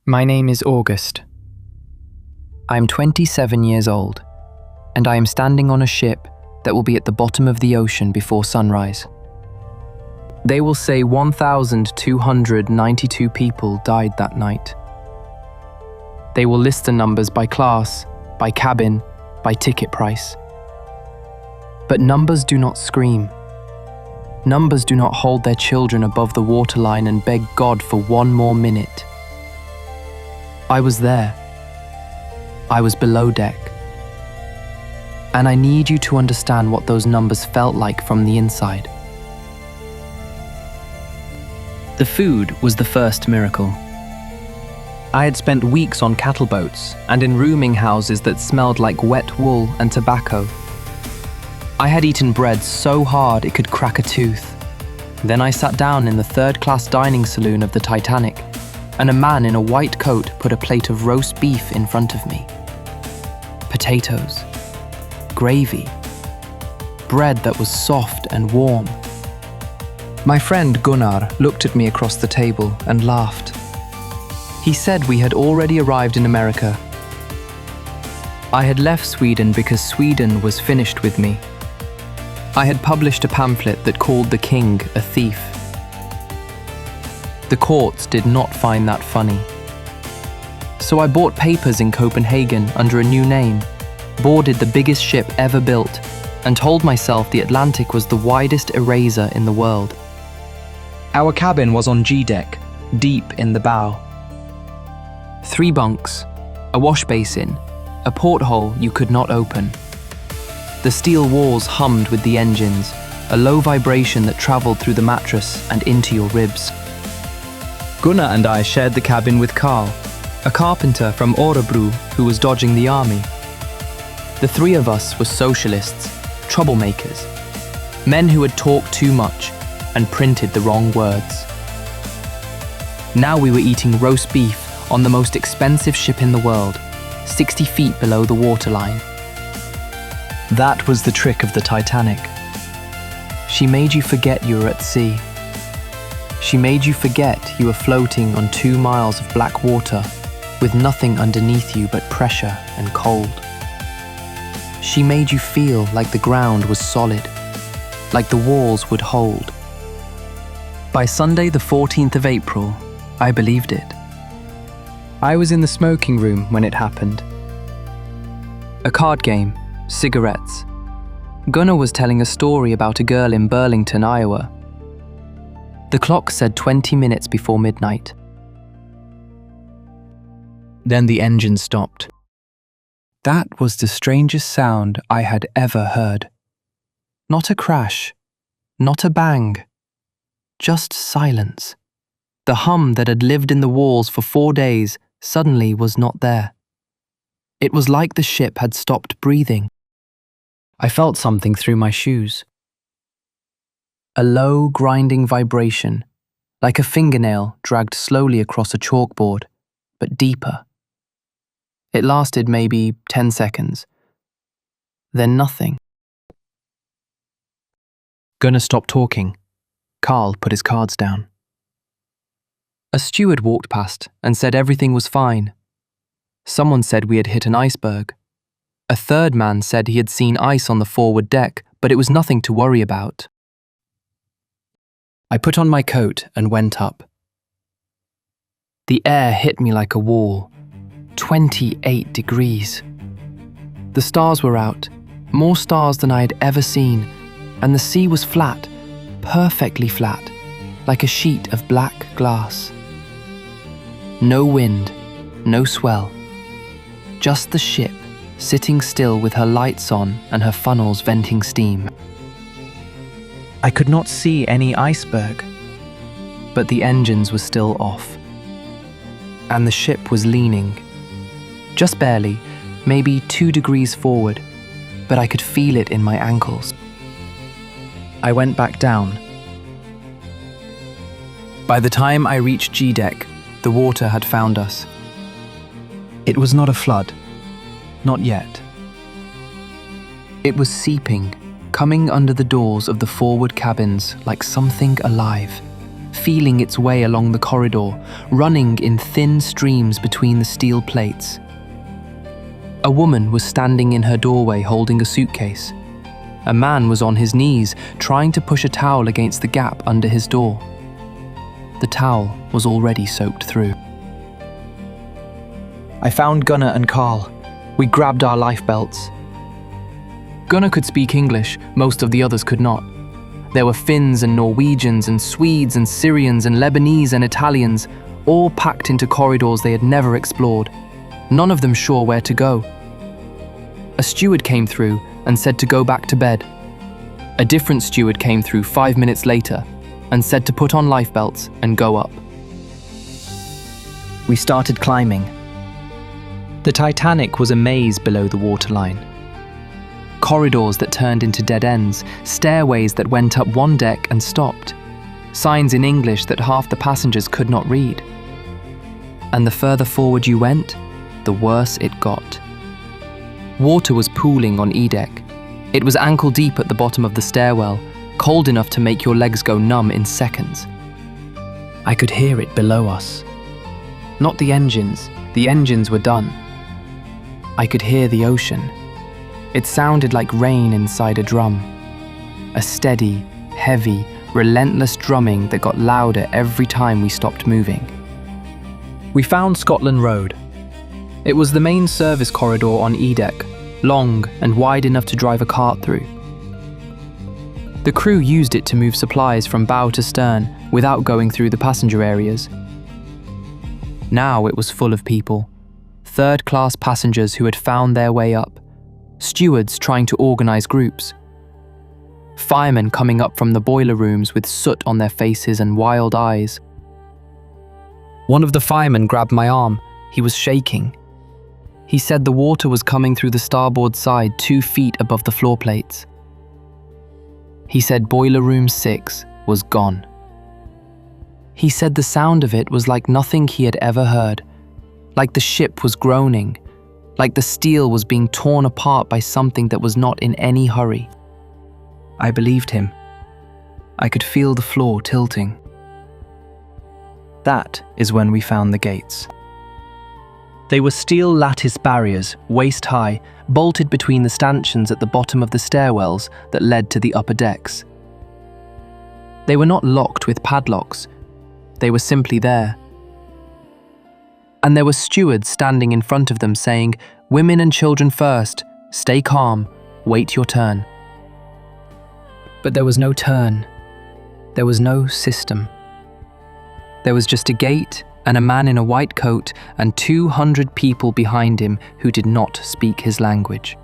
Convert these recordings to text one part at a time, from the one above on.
My name is August. I am 27 years old, and I am standing on a ship that will be at the bottom of the ocean before sunrise. They will say 1,292 people died that night. They will list the numbers by class, by cabin, by ticket price. But numbers do not scream. Numbers do not hold their children above the waterline and beg God for one more minute. I was there. I was below deck. And I need you to understand what those numbers felt like from the inside. The food was the first miracle. I had spent weeks on cattle boats and in rooming houses that smelled like wet wool and tobacco. I had eaten bread so hard it could crack a tooth. Then I sat down in the third-class dining saloon of the Titanic, and a man in a white coat put a plate of roast beef in front of me. Potatoes, gravy, bread that was soft and warm. My friend Gunnar looked at me across the table and laughed. He said we had already arrived in America. I had left Sweden because Sweden was finished with me. I had published a pamphlet that called the king a thief. The courts did not find that funny. So I bought papers in Copenhagen under a new name, boarded the biggest ship ever built, and told myself the Atlantic was the widest eraser in the world. Our cabin was on G-deck, deep in the bow. 3 bunks, a wash basin, a porthole you could not open. The steel walls hummed with the engines, a low vibration that traveled through the mattress and into your ribs. Gunnar and I shared the cabin with Carl, a carpenter from Örebro who was dodging the army. The 3 of us were socialists, troublemakers, men who had talked too much and printed the wrong words. Now we were eating roast beef on the most expensive ship in the world, 60 feet below the waterline. That was the trick of the Titanic. She made you forget you were at sea. She made you forget you were floating on 2 miles of black water with nothing underneath you but pressure and cold. She made you feel like the ground was solid, like the walls would hold. By Sunday the 14th of April, I believed it. I was in the smoking room when it happened. A card game, cigarettes. Gunnar was telling a story about a girl in Burlington, Iowa. The clock said 20 minutes before midnight. Then the engine stopped. That was the strangest sound I had ever heard. Not a crash, not a bang, just silence. The hum that had lived in the walls for 4 days suddenly was not there. It was like the ship had stopped breathing. I felt something through my shoes. A low, grinding vibration, like a fingernail dragged slowly across a chalkboard, but deeper. It lasted maybe 10 seconds. Then nothing. Gunnar stopped talking. Carl put his cards down. A steward walked past and said everything was fine. Someone said we had hit an iceberg. A third man said he had seen ice on the forward deck, but it was nothing to worry about. I put on my coat and went up. The air hit me like a wall. 28 degrees. The stars were out, more stars than I had ever seen, and the sea was flat, perfectly flat, like a sheet of black glass. No wind, no swell. Just the ship, sitting still with her lights on and her funnels venting steam. I could not see any iceberg, but the engines were still off. And the ship was leaning. Just barely, maybe 2 degrees forward, but I could feel it in my ankles. I went back down. By the time I reached G-deck, the water had found us. It was not a flood. Not yet. It was seeping, coming under the doors of the forward cabins like something alive, feeling its way along the corridor, running in thin streams between the steel plates. A woman was standing in her doorway holding a suitcase. A man was on his knees, trying to push a towel against the gap under his door. The towel was already soaked through. I found Gunnar and Carl. We grabbed our life belts. Gunnar could speak English, most of the others could not. There were Finns and Norwegians and Swedes and Syrians and Lebanese and Italians, all packed into corridors they had never explored, none of them sure where to go. A steward came through and said to go back to bed. A different steward came through 5 minutes later and said to put on life belts and go up. We started climbing. The Titanic was a maze below the waterline. Corridors that turned into dead ends, stairways that went up one deck and stopped, signs in English that half the passengers could not read. And the further forward you went, the worse it got. Water was pooling on E-deck. It was ankle deep at the bottom of the stairwell, cold enough to make your legs go numb in seconds. I could hear it below us. Not the engines were done. I could hear the ocean. It sounded like rain inside a drum. A steady, heavy, relentless drumming that got louder every time we stopped moving. We found Scotland Road. It was the main service corridor on E-deck, long and wide enough to drive a cart through. The crew used it to move supplies from bow to stern without going through the passenger areas. Now it was full of people, third-class passengers who had found their way up, stewards trying to organize groups, firemen coming up from the boiler rooms with soot on their faces and wild eyes. One of the firemen grabbed my arm. He was shaking. He said the water was coming through the starboard side 2 feet above the floor plates. He said boiler room 6 was gone. He said the sound of it was like nothing he had ever heard, like the ship was groaning, like the steel was being torn apart by something that was not in any hurry. I believed him. I could feel the floor tilting. That is when we found the gates. They were steel lattice barriers, waist-high, bolted between the stanchions at the bottom of the stairwells that led to the upper decks. They were not locked with padlocks. They were simply there. And there were stewards standing in front of them saying, "Women and children first, stay calm, wait your turn." But there was no turn. There was no system. There was just a gate and a man in a white coat and 200 people behind him who did not speak his language.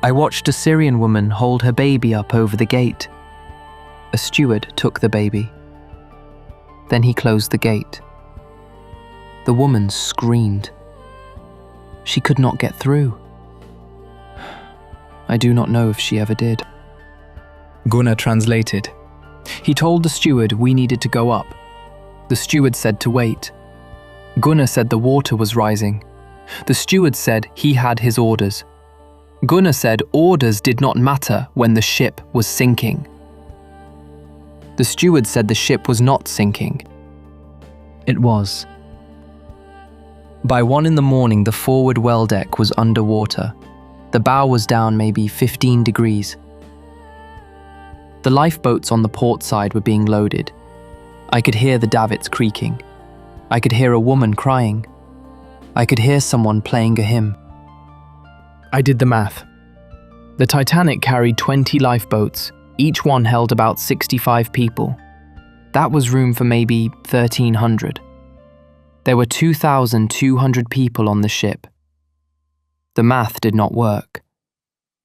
I watched a Syrian woman hold her baby up over the gate. A steward took the baby. Then he closed the gate. The woman screamed. She could not get through. I do not know if she ever did. Gunnar translated. He told the steward we needed to go up. The steward said to wait. Gunnar said the water was rising. The steward said he had his orders. Gunnar said orders did not matter when the ship was sinking. The steward said the ship was not sinking. It was. By 1 in the morning, the forward well deck was underwater. The bow was down maybe 15 degrees. The lifeboats on the port side were being loaded. I could hear the davits creaking. I could hear a woman crying. I could hear someone playing a hymn. I did the math. The Titanic carried 20 lifeboats. Each one held about 65 people. That was room for maybe 1,300. There were 2,200 people on the ship. The math did not work.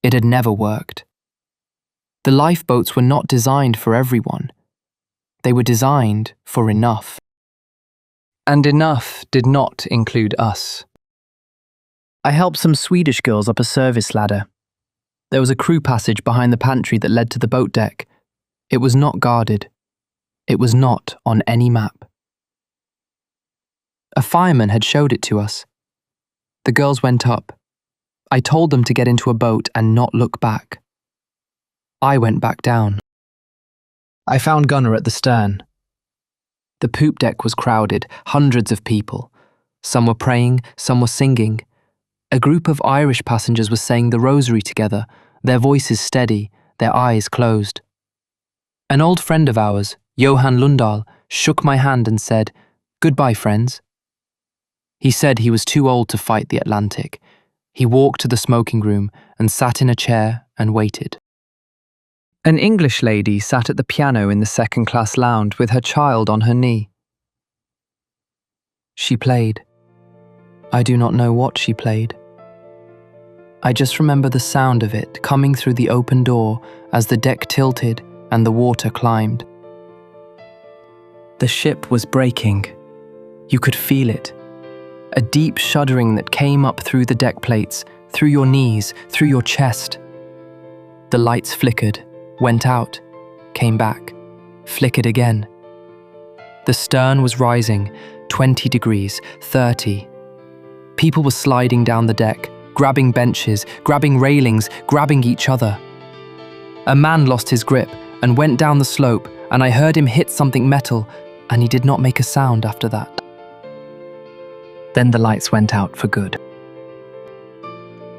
It had never worked. The lifeboats were not designed for everyone. They were designed for enough. And enough did not include us. I helped some Swedish girls up a service ladder. There was a crew passage behind the pantry that led to the boat deck. It was not guarded. It was not on any map. A fireman had showed it to us. The girls went up. I told them to get into a boat and not look back. I went back down. I found Gunnar at the stern. The poop deck was crowded, hundreds of people. Some were praying, some were singing. A group of Irish passengers was saying the rosary together, their voices steady, their eyes closed. An old friend of ours, Johan Lundahl, shook my hand and said, "Goodbye, friends." He said he was too old to fight the Atlantic. He walked to the smoking room and sat in a chair and waited. An English lady sat at the piano in the second-class lounge with her child on her knee. She played. I do not know what she played. I just remember the sound of it coming through the open door as the deck tilted and the water climbed. The ship was breaking. You could feel it. A deep shuddering that came up through the deck plates, through your knees, through your chest. The lights flickered, went out, came back, flickered again. The stern was rising, 20 degrees, 30. People were sliding down the deck, grabbing benches, grabbing railings, grabbing each other. A man lost his grip and went down the slope, and I heard him hit something metal, and he did not make a sound after that. Then the lights went out for good.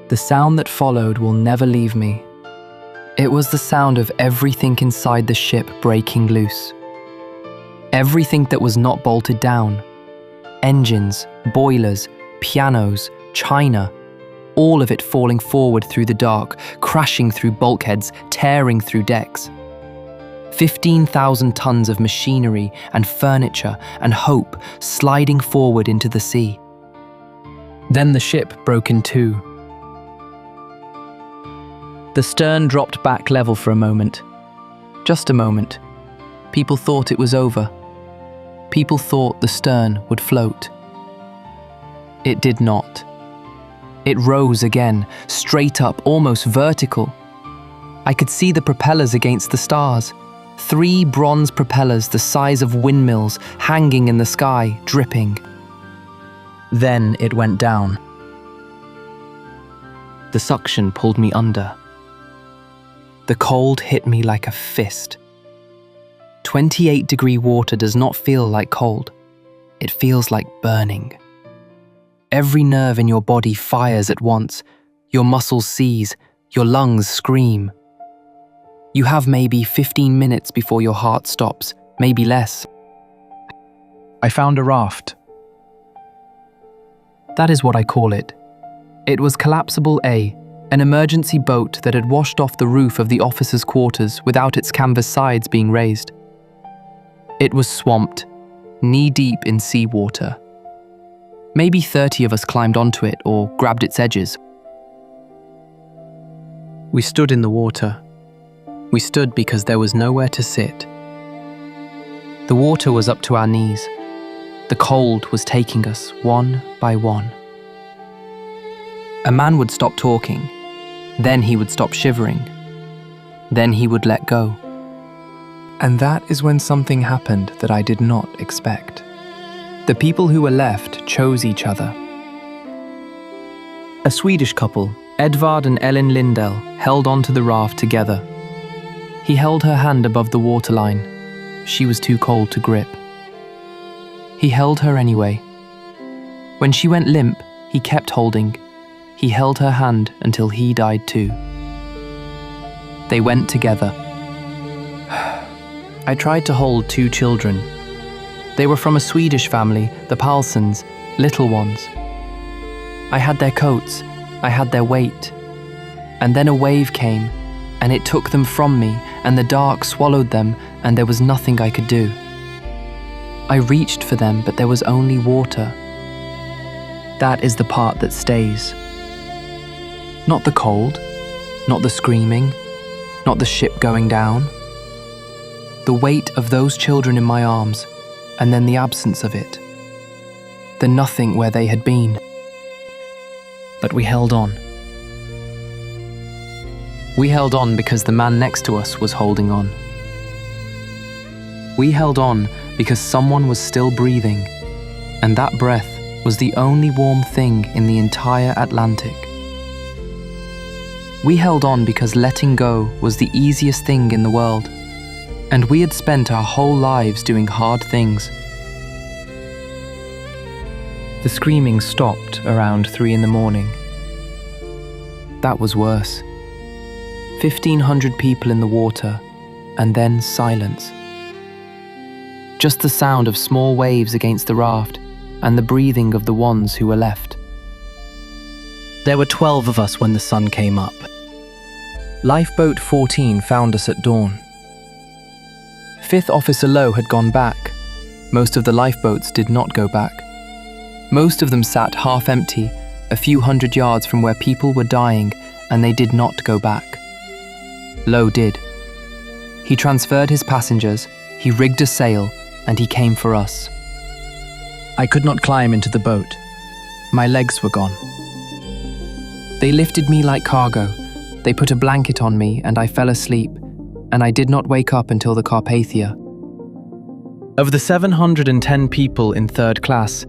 The sound that followed will never leave me. It was the sound of everything inside the ship breaking loose. Everything that was not bolted down. Engines, boilers, pianos, china, all of it falling forward through the dark, crashing through bulkheads, tearing through decks. 15,000 tons of machinery and furniture and hope sliding forward into the sea. Then the ship broke in two. The stern dropped back level for a moment. Just a moment. People thought it was over. People thought the stern would float. It did not. It rose again, straight up, almost vertical. I could see the propellers against the stars. 3 bronze propellers the size of windmills hanging in the sky, dripping. Then it went down. The suction pulled me under. The cold hit me like a fist. 28-degree water does not feel like cold. It feels like burning. Every nerve in your body fires at once. Your muscles seize, your lungs scream. You have maybe 15 minutes before your heart stops, maybe less. I found a raft. That is what I call it. It was Collapsible A, an emergency boat that had washed off the roof of the officers' quarters without its canvas sides being raised. It was swamped, knee-deep in seawater. Maybe 30 of us climbed onto it or grabbed its edges. We stood in the water. We stood because there was nowhere to sit. The water was up to our knees. The cold was taking us one by one. A man would stop talking. Then he would stop shivering. Then he would let go. And that is when something happened that I did not expect. The people who were left chose each other. A Swedish couple, Edvard and Ellen Lindell, held onto the raft together. He held her hand above the waterline. She was too cold to grip. He held her anyway. When she went limp, he kept holding. He held her hand until he died too. They went together. I tried to hold 2 children. They were from a Swedish family, the Palsons, little ones. I had their coats, I had their weight. And then a wave came, and it took them from me, and the dark swallowed them, and there was nothing I could do. I reached for them, but there was only water. That is the part that stays. Not the cold, not the screaming, not the ship going down. The weight of those children in my arms, and then the absence of it. The nothing where they had been. But we held on. We held on because the man next to us was holding on. We held on because someone was still breathing, and that breath was the only warm thing in the entire Atlantic. We held on because letting go was the easiest thing in the world, and we had spent our whole lives doing hard things, The screaming stopped around 3 a.m. That was worse. 1,500 people in the water, and then silence. Just the sound of small waves against the raft and the breathing of the ones who were left. There were 12 of us when the sun came up. Lifeboat 14 found us at dawn. 5th Officer Lowe had gone back. Most of the lifeboats did not go back. Most of them sat half empty, a few hundred yards from where people were dying, and they did not go back. Lowe did. He transferred his passengers, he rigged a sail, and he came for us. I could not climb into the boat. My legs were gone. They lifted me like cargo. They put a blanket on me and I fell asleep, and I did not wake up until the Carpathia. Of the 710 people in 3rd class,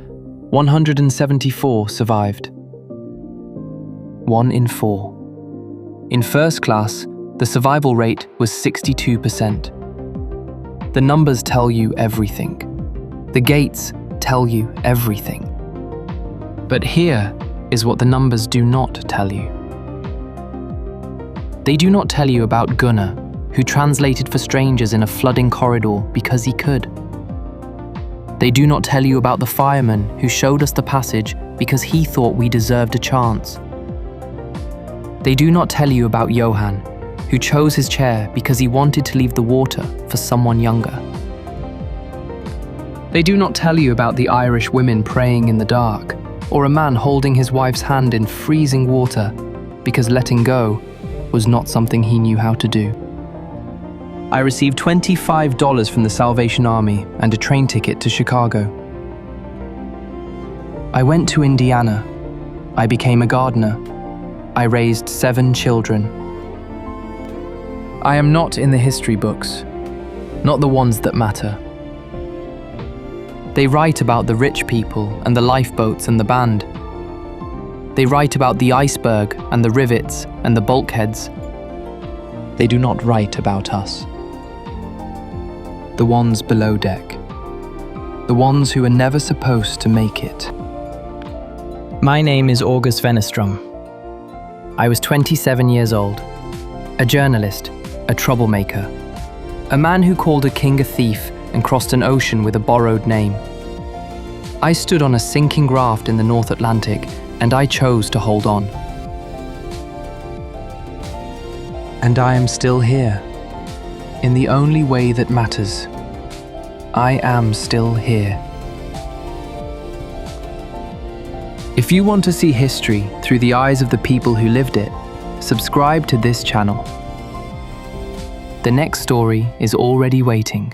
174 survived. 1 in 4. In 1st class, the survival rate was 62%. The numbers tell you everything. The gates tell you everything. But here is what the numbers do not tell you. They do not tell you about Gunnar, who translated for strangers in a flooding corridor because he could. They do not tell you about the fireman who showed us the passage because he thought we deserved a chance. They do not tell you about Johan, who chose his chair because he wanted to leave the water for someone younger. They do not tell you about the Irish women praying in the dark, or a man holding his wife's hand in freezing water because letting go was not something he knew how to do. I received $25 from the Salvation Army and a train ticket to Chicago. I went to Indiana. I became a gardener. I raised 7 children. I am not in the history books, not the ones that matter. They write about the rich people and the lifeboats and the band. They write about the iceberg and the rivets and the bulkheads. They do not write about us. The ones below deck. The ones who are never supposed to make it. My name is August Wennerström. I was 27 years old. A journalist, a troublemaker. A man who called a king a thief and crossed an ocean with a borrowed name. I stood on a sinking raft in the North Atlantic, and I chose to hold on. And I am still here, in the only way that matters. I am still here. If you want to see history through the eyes of the people who lived it, subscribe to this channel. The next story is already waiting.